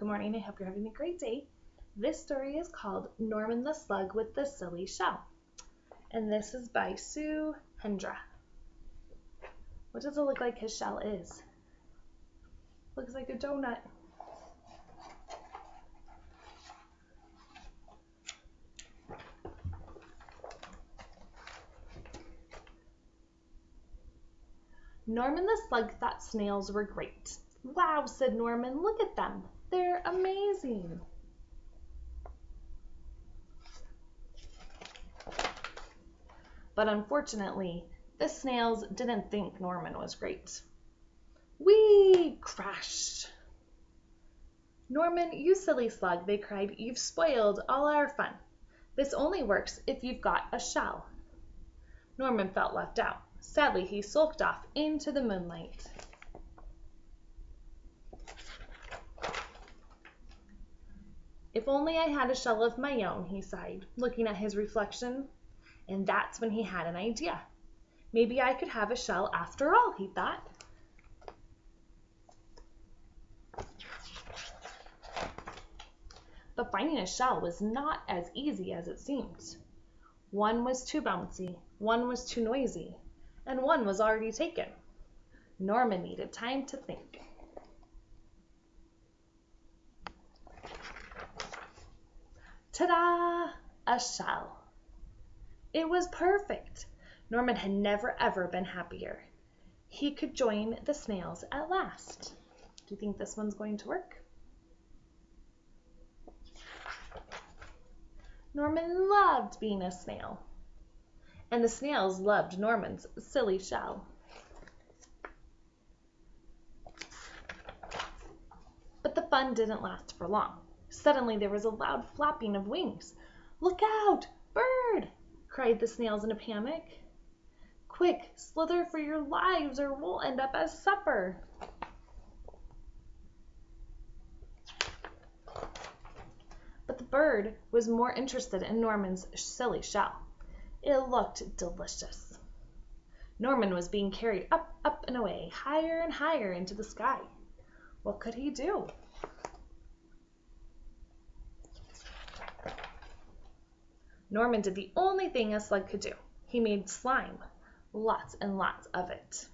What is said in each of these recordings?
Good morning. I hope you're having a great day. This story is called Norman the Slug with the Silly Shell. And this is by Hendra. What does it look like his shell is? Looks like a donut. Norman the Slug thought snails were great. Wow, said Norman, look at them. They're amazing. But unfortunately, the snails didn't think Norman was great. Whee! Crash! Norman, you silly slug, they cried. You've spoiled all our fun. This only works if you've got a shell. Norman felt left out. Sadly, he sulked off into the moonlight. If only I had a shell of my own, he sighed, looking at his reflection. And that's when he had an idea. Maybe I could have a shell after all, he thought. But finding a shell was not as easy as it seemed. One was too bouncy, one was too noisy, and one was already taken. Norman needed time to think. Ta-da! A shell. It was perfect. Norman had never ever been happier. He could join the snails at last. Do you think this one's going to work? Norman loved being a snail. And the snails loved Norman's silly shell. But the fun didn't last for long. Suddenly there was a loud flapping of wings. Look out! Bird! Cried the snails in a panic. Quick, slither for your lives or we'll end up as supper. But the bird was more interested in Norman's silly shell. It looked delicious. Norman was being carried up, up and away, higher and higher into the sky. What could he do? Norman did the only thing a slug could do. He made slime, lots and lots of it.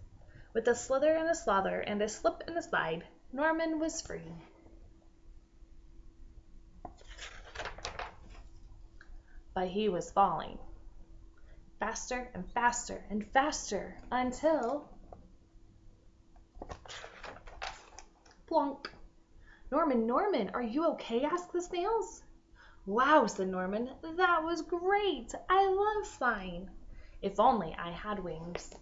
With a slither and a slother and a slip and a slide, Norman was free. But he was falling. Faster and faster and faster until... plonk! Norman, are you okay? Asked the snails. Wow, said Norman, that was great. I love flying. If only I had wings.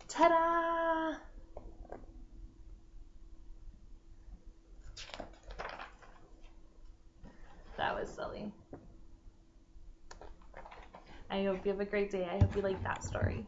Ta-da! That was silly. I hope you have a great day. I hope you like that story.